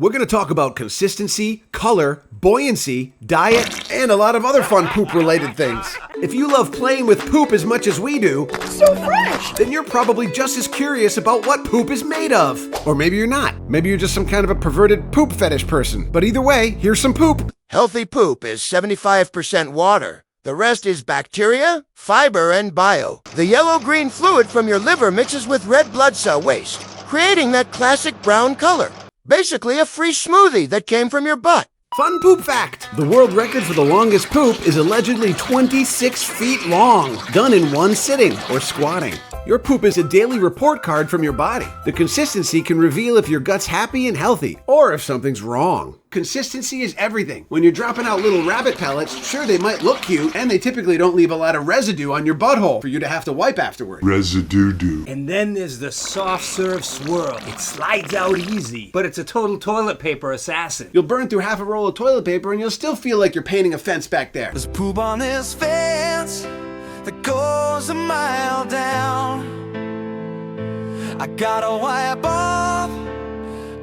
We're going to talk about consistency, color, buoyancy, diet, and a lot of other fun poop-related things. If you love playing with poop as much as we do, So fresh! then you're probably just as curious about what poop is made of. Or maybe you're not. Maybe you're just some kind of a perverted poop fetish person. But either way, here's some poop. Healthy poop is 75% water. The rest is bacteria, fiber, and bio. The yellow-green fluid from your liver mixes with red blood cell waste, creating that classic brown color. Basically a free smoothie that came from your butt. Fun poop fact! The world record for the longest poop is allegedly 26 feet long, done in one sitting or squatting. Your poop is a daily report card from your body. The consistency can reveal if your gut's happy and healthy, or if something's wrong. Consistency is everything. When you're dropping out little rabbit pellets, sure, they might look cute, and they typically don't leave a lot of residue on your butthole for you to have to wipe afterward. Residue. And then there's the soft serve swirl. It slides out easy, but it's a total toilet paper assassin. You'll burn through half a roll of toilet paper and you'll still feel like you're painting a fence back there. There's poop on this fence that goes a mile down. I gotta wipe off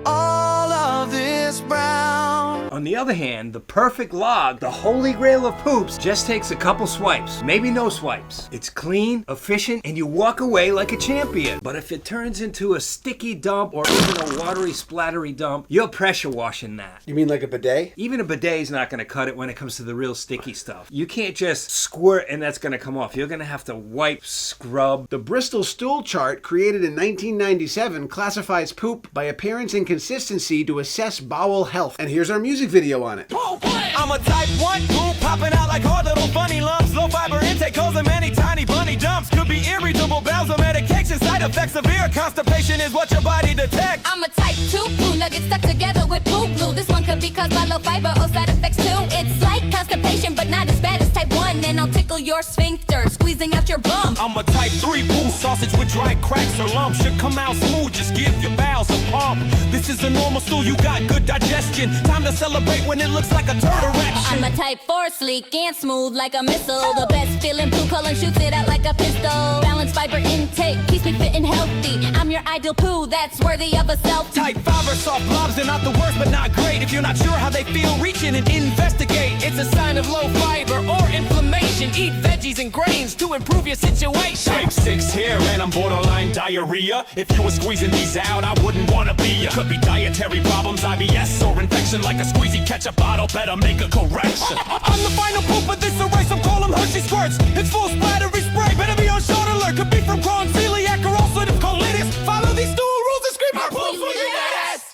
all of this brown. On the other hand, the perfect log, the holy grail of poops, just takes a couple swipes, maybe no swipes. It's clean, efficient, and you walk away like a champion. But if it turns into a sticky dump or even a watery, splattery dump, you're pressure washing that. You mean like a bidet? Even a bidet's not going to cut it when it comes to the real sticky stuff. You can't just squirt and that's going to come off. You're going to have to wipe, scrub. The Bristol Stool chart, created in 1997, classifies poop by appearance and consistency to assess bowel health. And here's our music video on it. I'm a type 1 poop popping out like hard little funny lumps. Low fiber intake causing many tiny bunny dumps. Could be irritable bowels or medication side effects. Severe constipation is what your body detects. I'm a type 2 poo nugget stuck together with poop glue. This one could be caused by low fiber or side effects too. It's like constipation but not as bad as type 1. And I'll tickle your sphincter, squeezing out your bum. I'm a type 3 poo sausage with dry cracks or lumps. Should come out smooth, just give your bowels a pump. This is a normal stool, you got good digestion. Time to celebrate when it looks like a turtle erection. I'm a type 4 sleek and smooth like a missile. The best feeling poo color shoots it out like a pistol. Balanced fiber intake keeps me fit and healthy. I'm your ideal poo that's worthy of a selfie. Type 5 or soft blobs, they're not the worst but not great. If you're not sure how they feel, reach in and investigate. It's a sign of low fiber or inflammation. Eat veggies and grains to improve your situation. Type 6 here and I'm borderline diarrhea. If you were squeezing these out, I wouldn't wanna be ya. Could be dietary problems, IBS or infection. Like a squeezy ketchup bottle, better make a correction. I'm the final poop of this array, some call them Hershey squirts. It's full splattery spray, better be on short alert. Could be from Crohn's, celiac, or ulcerative colitis. Follow these stool rules and scream our poops for your ass.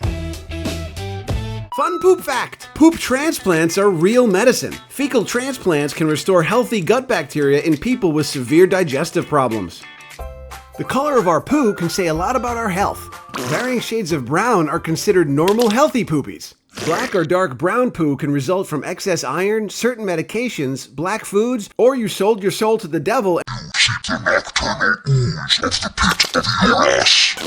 Fun poop fact! Poop transplants are real medicine. Fecal transplants can restore healthy gut bacteria in people with severe digestive problems. The color of our poo can say a lot about our health. Varying shades of brown are considered normal, healthy poopies. Black or dark brown poo can result from excess iron, certain medications, black foods, or you sold your soul to the devil.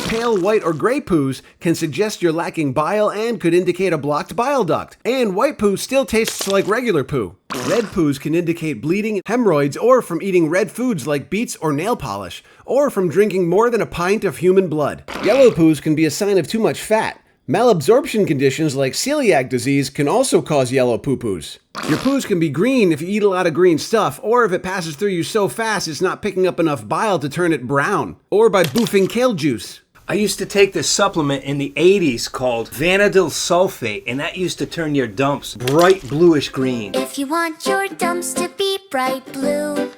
Pale white or gray poos can suggest you're lacking bile and could indicate a blocked bile duct. And white poo still tastes like regular poo. Red poos can indicate bleeding, hemorrhoids, or from eating red foods like beets or nail polish, or from drinking more than a pint of human blood. Yellow poos can be a sign of too much fat. Malabsorption conditions like celiac disease can also cause yellow poo-poos. Your poos can be green if you eat a lot of green stuff, or if it passes through you so fast it's not picking up enough bile to turn it brown, or by boofing kale juice. I used to take this supplement in the 80s called vanadyl sulfate, and that used to turn your dumps bright bluish green. If you want your dumps to be bright blue,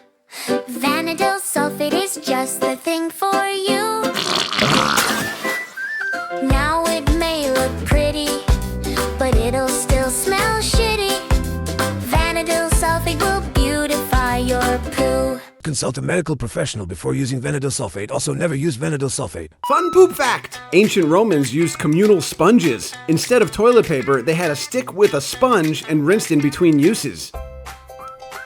vanadyl sulfate is just the thing for you. Now it may look pretty, but it'll still smell shitty. Vanadyl sulfate will beautify your poo. Consult a medical professional before using vanadyl sulfate. Also, never use vanadyl sulfate. Fun poop fact! Ancient Romans used communal sponges. Instead of toilet paper, they had a stick with a sponge and rinsed in between uses.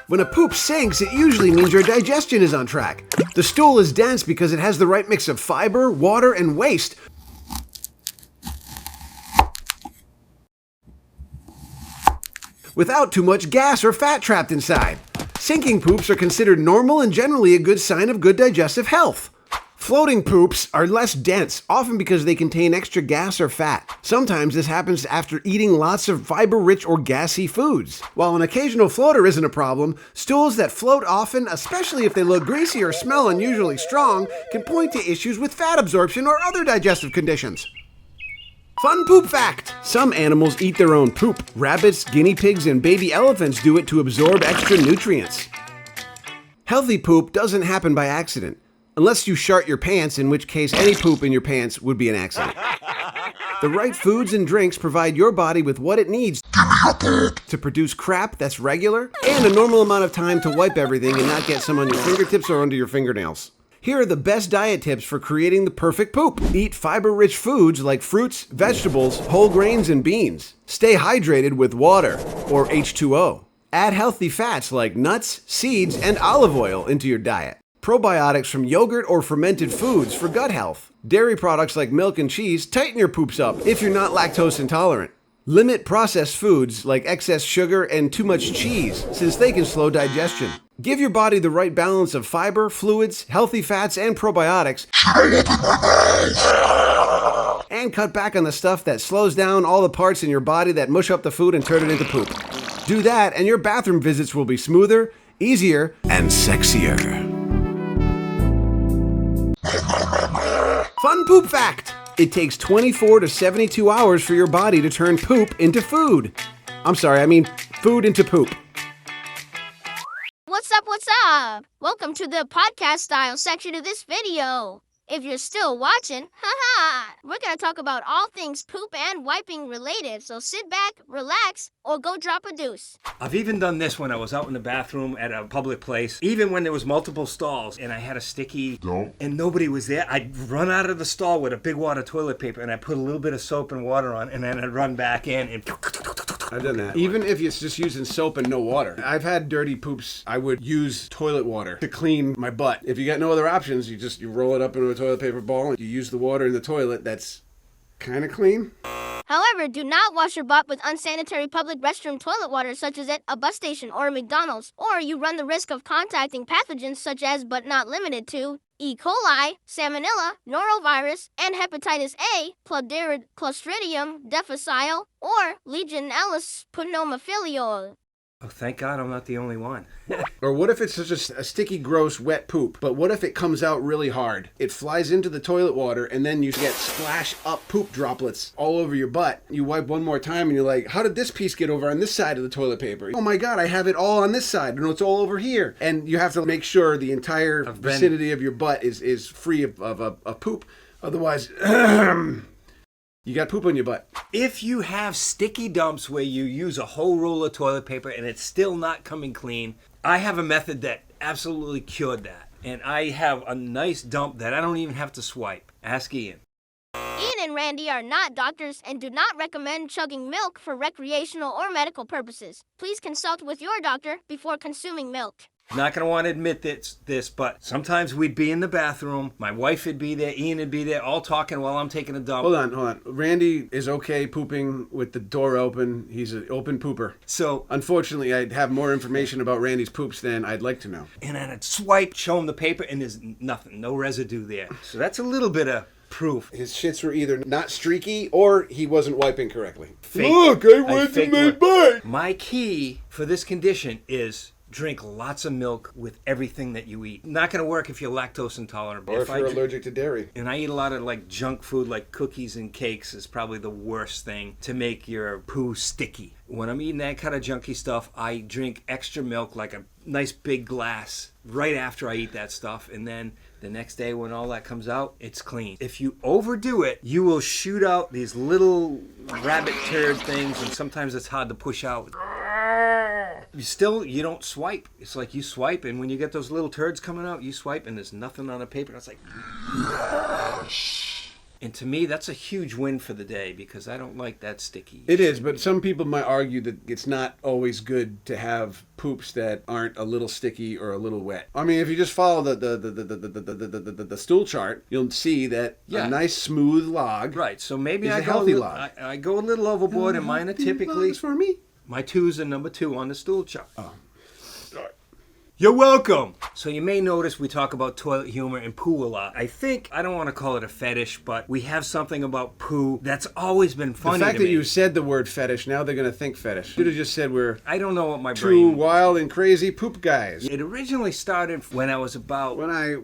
When a poop sinks, it usually means your digestion is on track. The stool is dense because it has the right mix of fiber, water, and waste. Without too much gas or fat trapped inside. Sinking poops are considered normal and generally a good sign of good digestive health. Floating poops are less dense, often because they contain extra gas or fat. Sometimes this happens after eating lots of fiber-rich or gassy foods. While an occasional floater isn't a problem, stools that float often, especially if they look greasy or smell unusually strong, can point to issues with fat absorption or other digestive conditions. Fun poop fact! Some animals eat their own poop. Rabbits, guinea pigs, and baby elephants do it to absorb extra nutrients. Healthy poop doesn't happen by accident. Unless you shart your pants, in which case any poop in your pants would be an accident. The right foods and drinks provide your body with what it needs to produce crap that's regular and a normal amount of time to wipe everything and not get some on your fingertips or under your fingernails. Here are the best diet tips for creating the perfect poop. Eat fiber-rich foods like fruits, vegetables, whole grains, and beans. Stay hydrated with water, or H2O. Add healthy fats like nuts, seeds, and olive oil into your diet. Probiotics from yogurt or fermented foods for gut health. Dairy products like milk and cheese tighten your poops up if you're not lactose intolerant. Limit processed foods like excess sugar and too much cheese, since they can slow digestion. Give your body the right balance of fiber, fluids, healthy fats, and probiotics. And cut back on the stuff that slows down all the parts in your body that mush up the food and turn it into poop. Do that and your bathroom visits will be smoother, easier, and sexier. Fun poop fact! It takes 24 to 72 hours for your body to turn poop into food. I'm sorry, I mean food into poop. What's up? Welcome to the podcast style section of this video. If you're still watching, we're gonna talk about all things poop and wiping related, so sit back, relax, or go drop a deuce. I've even done this when I was out in the bathroom at a public place, even when there was multiple stalls and I had a sticky and nobody was there. I'd run out of the stall with a big wad of toilet paper and I put a little bit of soap and water on and then I'd run back in and I've done that. Even if it's just using soap and no water. I've had dirty poops. I would use toilet water to clean my butt. If you got no other options, you roll it up into a toilet paper ball and you use the water in the toilet. That's kind of clean. However, do not wash your butt with unsanitary public restroom toilet water such as at a bus station or a McDonald's, or you run the risk of contacting pathogens such as, but not limited to, E. coli, salmonella, norovirus, and hepatitis A, Clostridium difficile, or Legionella pneumophilial. oh, thank God I'm not the only one. Or what if it's just a sticky, gross, wet poop? But what if it comes out really hard? It flies into the toilet water and then you get splash up poop droplets all over your butt. You wipe one more time and you're like, how did this piece get over on this side of the toilet paper? Oh my God, I have it all on this side and it's all over here. And you have to make sure the entire vicinity of your butt is free of poop. Otherwise, you got poop on your butt. If you have sticky dumps where you use a whole roll of toilet paper and it's still not coming clean, I have a method that absolutely cured that. And I have a nice dump that I don't even have to swipe. Ask Ian. Ian and Randy are not doctors and do not recommend chugging milk for recreational or medical purposes. Please consult with your doctor before consuming milk. Not going to want to admit this, but sometimes we'd be in the bathroom, my wife would be there, Ian would be there, all talking while I'm taking a dump. Hold on. Randy is okay pooping with the door open. He's an open pooper. So, unfortunately, I'd have more information about Randy's poops than I'd like to know. And then I'd swipe, show him the paper, and there's nothing, no residue there. So that's a little bit of proof. His shits were either not streaky or he wasn't wiping correctly. Look, I went to my butt. My key for this condition is drink lots of milk with everything that you eat. Not going to work if you're lactose intolerant. Or if you're allergic to dairy. And I eat a lot of like junk food, like cookies and cakes is probably the worst thing to make your poo sticky. When I'm eating that kind of junky stuff, I drink extra milk, like a nice big glass, right after I eat that stuff. And then the next day when all that comes out, it's clean. If you overdo it, you will shoot out these little rabbit turd things, and sometimes it's hard to push out. You don't swipe. It's like you swipe, and when you get those little turds coming out, you swipe, and there's nothing on the paper. It's like... And to me, that's a huge win for the day, because I don't like that sticky. It is, but some people might argue that it's not always good to have poops that aren't a little sticky or a little wet. I mean, if you just follow the stool chart, you'll see that a nice smooth log. Right. So maybe is a healthy log. I go a little overboard, and mine are typically for me. My 2's are number 2 on the stool chart. Oh. You're welcome. So you may notice we talk about toilet humor and poo a lot. I don't want to call it a fetish, but we have something about poo that's always been funny The fact to that me. you said the word fetish, now they're going to think fetish. Should have just said we're I don't know what my two brain... wild and crazy poop guys. It originally started when I was about... When I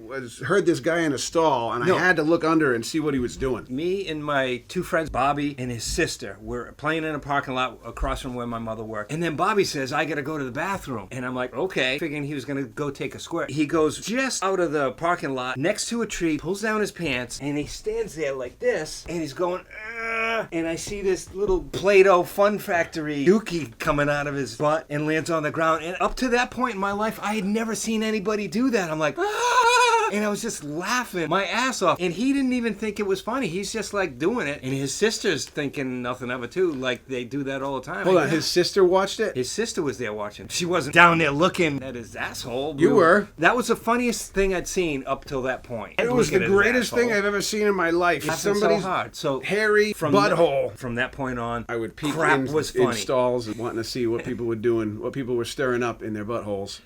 heard this guy in a stall, and I had to look under and see what he was doing. Me and my two friends, Bobby and his sister, were playing in a parking lot across from where my mother worked. And then Bobby says, I gotta go to the bathroom. And I'm like, okay. Figuring he was gonna go take a squirt. He goes just out of the parking lot, next to a tree, pulls down his pants, and he stands there like this, and he's going, "Ugh." And I see this little Play-Doh Fun Factory dookie coming out of his butt and lands on the ground. And up to that point in my life, I had never seen anybody do that. I'm like, ah! And I was just laughing my ass off. And he didn't even think it was funny. He's just like doing it. And his sister's thinking nothing of it too. Like they do that all the time. Hold on, his sister watched it? His sister was there watching. She wasn't down there looking at his asshole. You were. That was the funniest thing I'd seen up till that point. It was the Looking at his greatest thing asshole. I've ever seen in my life. Laughing so hard. So hairy butthole. From that point on, I would peek crap in was funny. stalls and wanting to see what people were doing, what people were stirring up in their buttholes.